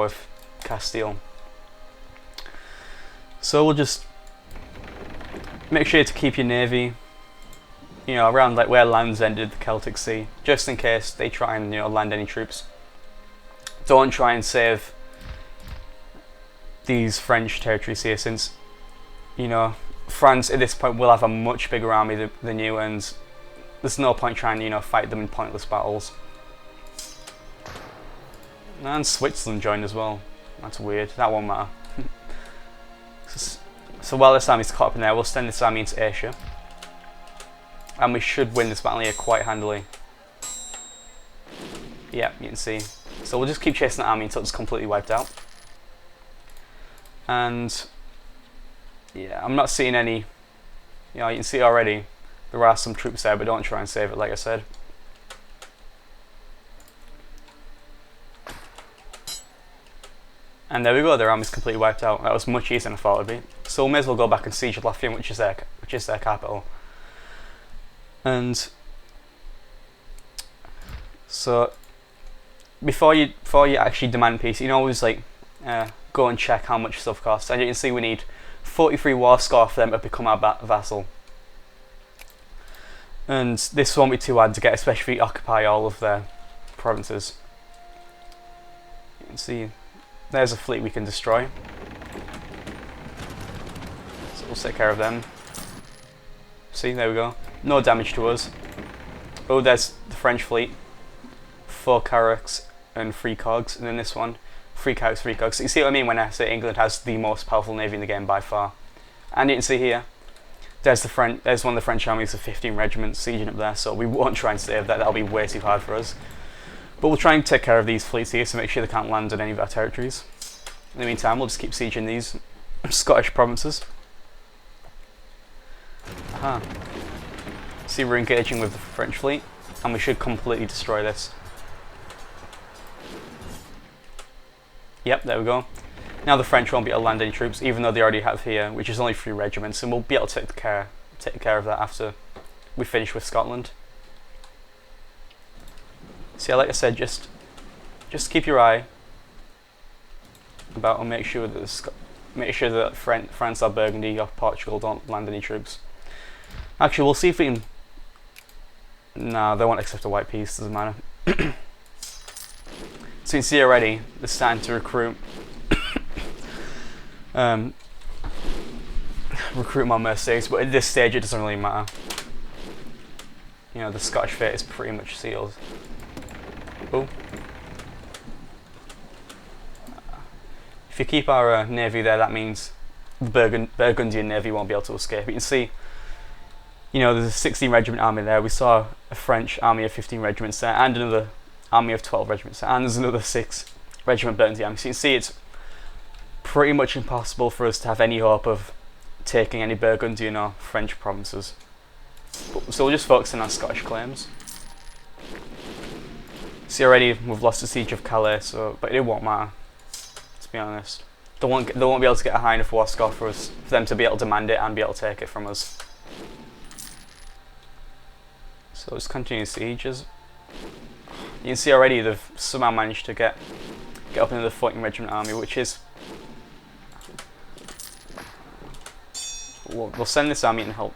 with Castile. So we'll just make sure to keep your navy, you know, around like where lands ended the Celtic Sea, just in case they try and, you know, land any troops. Don't try and save these French territories here, since, you know, France at this point will have a much bigger army than you, and there's no point trying to, you know, fight them in pointless battles. And Switzerland joined as well. That's weird. That won't matter. So while this army's caught up in there, we'll send this army into Asia, and we should win this battle here quite handily. Yeah, you can see. So we'll just keep chasing that army until it's completely wiped out. And yeah, I'm not seeing any, you know, you can see already there are some troops there, but don't try and save it, like I said. And there we go, their army's completely wiped out. That was much easier than I thought it would be. So we may as well go back and siege Lothian, which is their capital. And so before you actually demand peace, you can always like go and check how much stuff costs. And you can see we need 43 war score for them to become our vassal. And this won't be too hard to get, especially if we occupy all of their provinces. You can see there's a fleet we can destroy. So we'll take care of them. See, there we go. No damage to us. Oh, there's the French fleet. 4 carracks and 3 cogs. And then this one, 3 carracks, 3 cogs. So you see what I mean when I say England has the most powerful navy in the game by far. And you can see here, there's one of the French armies of 15 regiments sieging up there. So we won't try and save that. That'll be way too hard for us. But we'll try and take care of these fleets here to make sure they can't land on any of our territories. In the meantime, we'll just keep sieging these Scottish provinces. Aha. See, we're engaging with the French fleet, and we should completely destroy this. Yep, there we go. Now the French won't be able to land any troops, even though they already have here, which is only 3 regiments, and we'll be able to take care of that after we finish with Scotland. So yeah, like I said, just keep your eye about, and make sure that France or Burgundy or Portugal don't land any troops. Actually, we'll see if we can. No, they won't accept a white peace. Doesn't matter. So you can see already they're starting to recruit more mercenaries, but at this stage it doesn't really matter. You know, the Scottish fate is pretty much sealed. Oh. If you keep our navy there, that means the Burgundian navy won't be able to escape. You can see, you know, there's a 16 regiment army there. We saw a French army of 15 regiments there, and another army of 12 regiments there, and there's another 6 regiment Burgundy army. So you can see it's pretty much impossible for us to have any hope of taking any Burgundian or French provinces. So we'll just focus on our Scottish claims. See, already we've lost the siege of Calais, but it won't matter. To be honest, they won't be able to get a high enough war score for them to be able to demand it and be able to take it from us. So let's continue sieges. You can see already they've somehow managed to get up into the 14 regiment army, which is. We'll send this army and help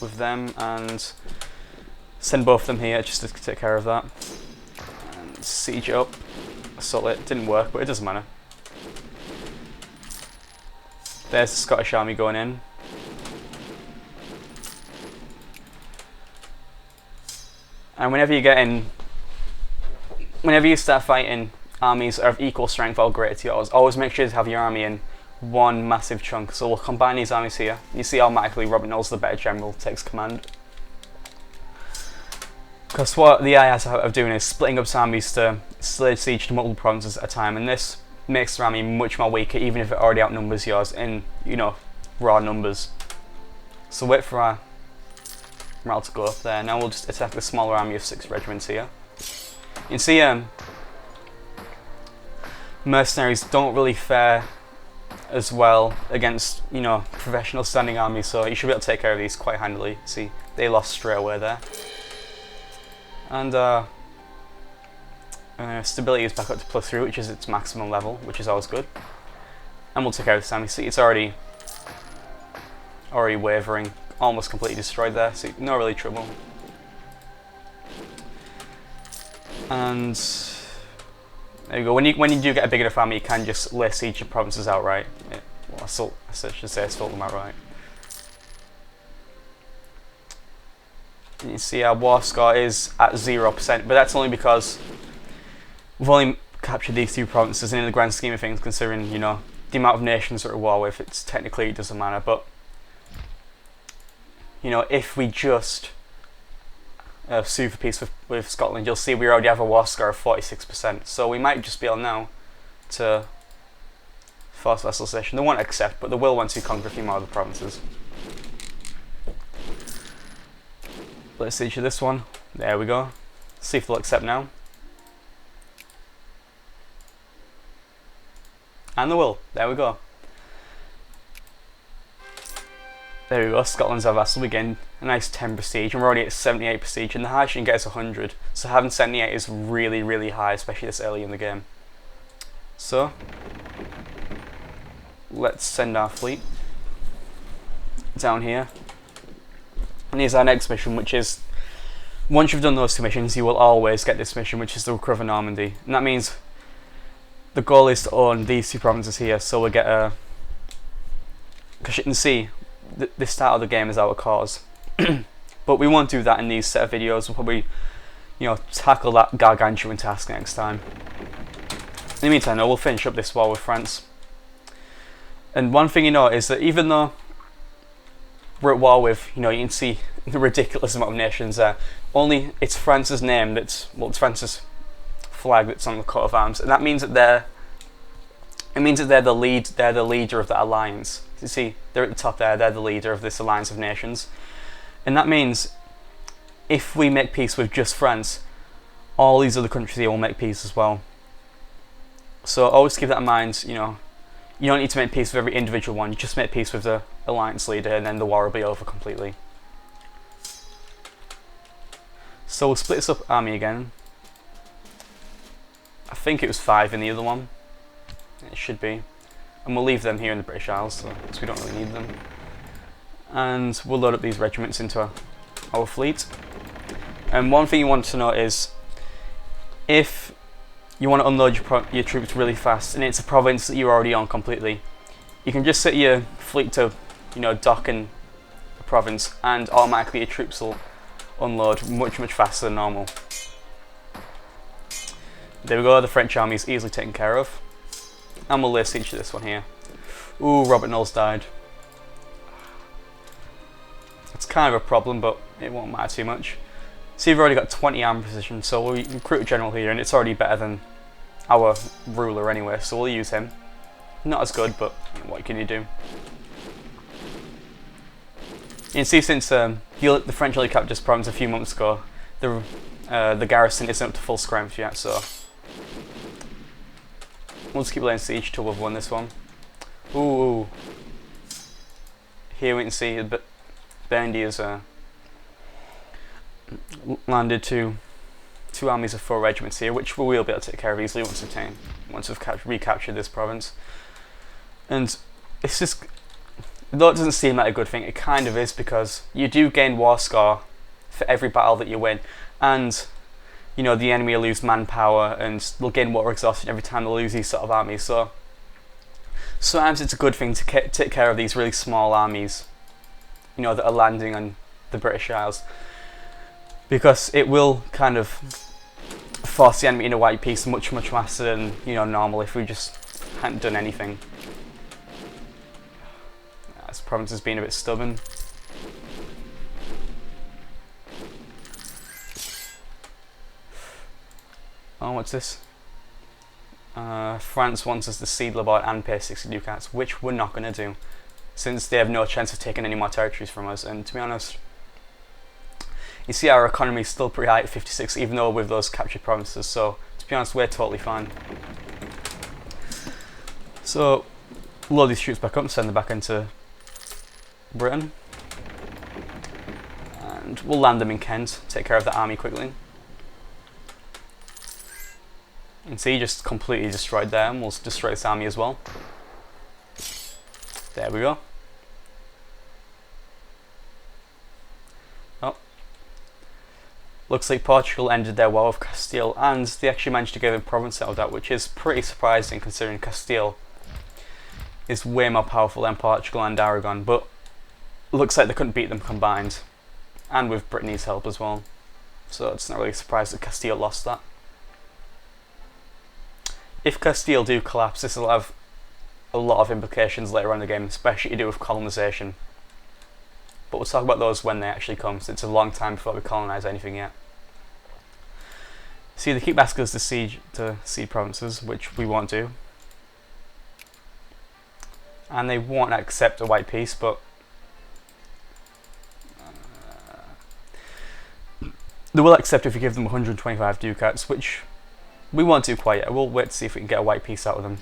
with them, and send both of them here just to take care of that. And siege it up. Assault it. Didn't work, but it doesn't matter. There's the Scottish army going in. And whenever you start fighting armies of equal strength or greater to yours, always make sure to have your army in one massive chunk. So we'll combine these armies here. You see automatically Robert Knowles, the better general, takes command. Because what the AI has of doing is splitting up armies to slay siege to multiple provinces at a time, and this makes their army much more weaker, even if it already outnumbers yours in, you know, raw numbers. So wait for our morale to go up there. Now we'll just attack the smaller army of 6 regiments here. You can see mercenaries don't really fare as well against, you know, professional standing armies, so you should be able to take care of these quite handily. See, they lost straight away there. And Stability is back up to +3, which is its maximum level, which is always good. And we'll take out this army. See, it's already wavering, almost completely destroyed there, so no really trouble. And there you go. When you do get a big enough army, you can just lay siege your provinces outright. Yeah, well, I should say assault them outright. And you see our war score is at 0%, but that's only because we've only captured these 2 provinces, and in the grand scheme of things, considering, you know, the amount of nations we're at war with, it's technically it doesn't matter. But you know, if we just sue for peace with Scotland, you'll see we already have a war score of 46%. So we might just be able now to force vassalization. They won't accept, but they will once we conquer a few more of the provinces. Let's siege this one. There we go. See if they'll accept now. And they will. There we go. There we go. Scotland's our vassal. We gain a nice 10 prestige, and we're already at 78 prestige, and the highest you can get is 100. So having 78 is really, really high, especially this early in the game. So let's send our fleet down here. And here's our next mission, which is, once you've done those 2 missions, you will always get this mission, which is to recover Normandy. And that means the goal is to own these 2 provinces here, so we'll get a... Because you can see, the start of the game is our cause. But we won't do that in these set of videos. We'll probably, you know, tackle that gargantuan task next time. In the meantime, though, we'll finish up this war with France. And one thing you know is that even though we're at war with, you know, you can see the ridiculous amount of nations there, only it's France's name that's, well, it's France's flag that's on the coat of arms, and that means that they're the leader of that alliance. You see, they're at the top there, they're the leader of this alliance of nations. And that means if we make peace with just France, all these other countries here will make peace as well. So always keep that in mind. You know, you don't need to make peace with every individual one, you just make peace with the alliance leader, and then the war will be over completely. So we'll split this up army again. I think it was 5 in the other one. It should be. And we'll leave them here in the British Isles, because we don't really need them. And we'll load up these regiments into our fleet. And one thing you want to know is, if you want to unload your troops really fast, and it's a province that you're already on completely, you can just set your fleet to, you know, dock in the province, and automatically your troops will unload much faster than normal. There we go. The French army is easily taken care of. And we'll lay siege to this one here. Ooh, Robert Knowles died. It's kind of a problem, but it won't matter too much. See, we've already got 20 army position, so we'll recruit a general here, and it's already better than our ruler anyway, so we'll use him. Not as good, but what can you do? You can see since the French only captured this province a few months ago, the garrison isn't up to full strength yet, so we'll just keep laying siege till we've won this one. Ooh. Here we can see Burgundy has landed two armies of 4 regiments here, which we will be able to take care of easily once we've recaptured this province. And it's just, though it doesn't seem like a good thing, it kind of is, because you do gain war score for every battle that you win, and you know, the enemy will lose manpower and they'll gain water exhaustion every time they lose these sort of armies. So sometimes it's a good thing to take care of these really small armies, you know, that are landing on the British Isles, because it will kind of force the enemy into white peace much faster than, you know, normal if we just hadn't done anything. This province has been a bit stubborn. Oh, what's this? France wants us to cede Laborde and pay 60 ducats, which we're not going to do, since they have no chance of taking any more territories from us. And to be honest, you see our economy is still pretty high at 56, even though with those captured provinces, so to be honest, we're totally fine. So, load these troops back up and send them back into Britain. And we'll land them in Kent, take care of the army quickly. You can see, just completely destroyed there, and we'll destroy this army as well. There we go. Oh. Looks like Portugal ended their war with Castile, and they actually managed to get a province out of that, which is pretty surprising considering Castile is way more powerful than Portugal and Aragon, but looks like they couldn't beat them combined, and with Brittany's help as well. So it's not really a surprise that Castile lost that. If Castile do collapse, this will have a lot of implications later on in the game, especially to do with colonisation. But we'll talk about those when they actually come, so it's a long time before we colonise anything yet. See, they keep asking us to cede provinces, which we won't do. And they won't accept a white peace, but they will accept if you give them 125 ducats, which we won't do quite yet. We'll wait to see if we can get a white peace out of them.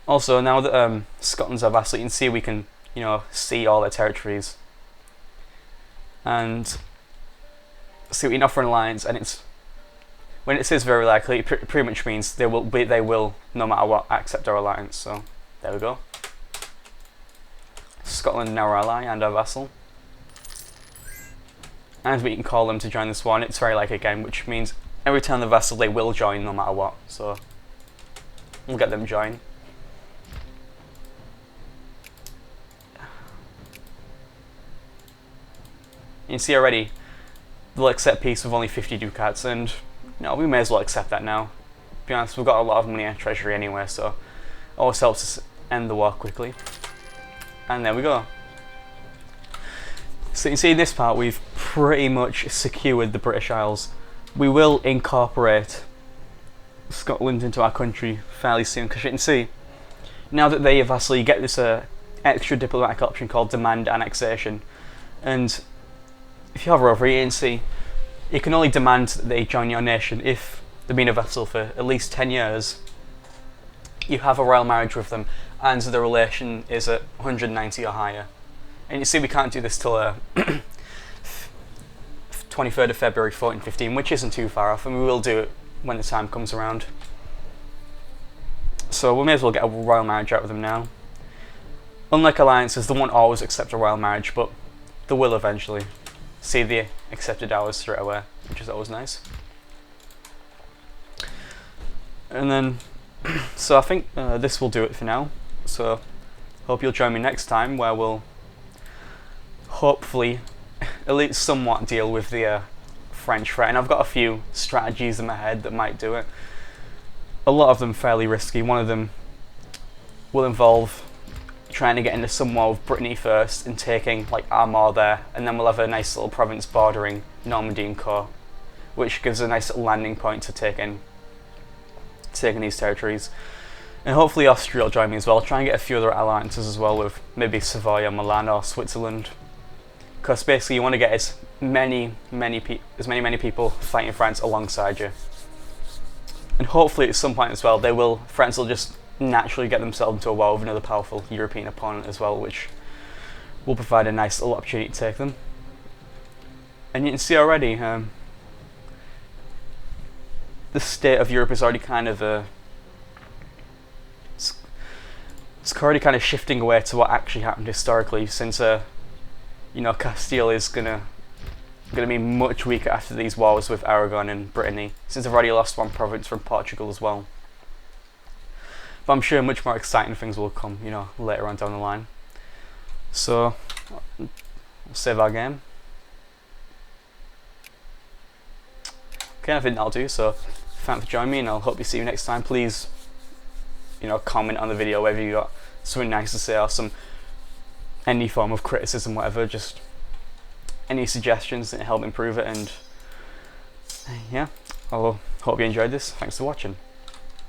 Also, now that Scotland's our vassal, you can see we can, you know, see all their territories. And see we can offer an alliance, and it's when it says very likely, it pretty much means they will no matter what accept our alliance. So there we go. Scotland now our ally and our vassal. And we can call them to join this one. It's very likely again, which means every time the vassal they will join no matter what. So we'll get them join. You can see already they'll accept peace with only 50 ducats, and you know, we may as well accept that now. To be honest, we've got a lot of money in our treasury anyway, so it always helps us end the war quickly. And there we go. So you can see in this part we've pretty much secured the British Isles. We will incorporate Scotland into our country fairly soon, because you can see now that they are vassal, you get this extra diplomatic option called demand annexation. And if you hover over here, you can see you can only demand that they join your nation if they've been a vassal for at least 10 years. You have a royal marriage with them, and the relation is at 190 or higher. And you see we can't do this till 23rd of February 1415, which isn't too far off, and we will do it when the time comes around. So we may as well get a royal marriage out of them now. Unlike alliances, they won't always accept a royal marriage, but they will eventually. See, they accepted ours straight away, which is always nice. And then, so I think this will do it for now. So hope you'll join me next time, where we'll hopefully at least somewhat deal with the French threat. And I've got a few strategies in my head that might do it. A lot of them fairly risky. One of them will involve trying to get into some war with Brittany first and taking like Armagh there, and then we'll have a nice little province bordering Normandy and Co, which gives a nice little landing point to taking these territories. And hopefully Austria will join me as well. I'll try and get a few other alliances as well with maybe Savoy or Milan or Switzerland, because basically you want to get as many people fighting France alongside you. And hopefully at some point as well France will just naturally get themselves into a war with another powerful European opponent as well, which will provide a nice little opportunity to take them. And you can see already the state of Europe is already kind of it's already kind of shifting away to what actually happened historically, since you know, Castile is gonna be much weaker after these wars with Aragon and Brittany, since they've already lost one province from Portugal as well. But I'm sure much more exciting things will come, you know, later on down the line. So we'll save our game. Okay, I think that'll do. So thanks for joining me, and I'll hope you see you next time. Please, you know, comment on the video whether you got something nice to say or any form of criticism, whatever. Just any suggestions that help improve it. And yeah, I hope you enjoyed this. Thanks for watching.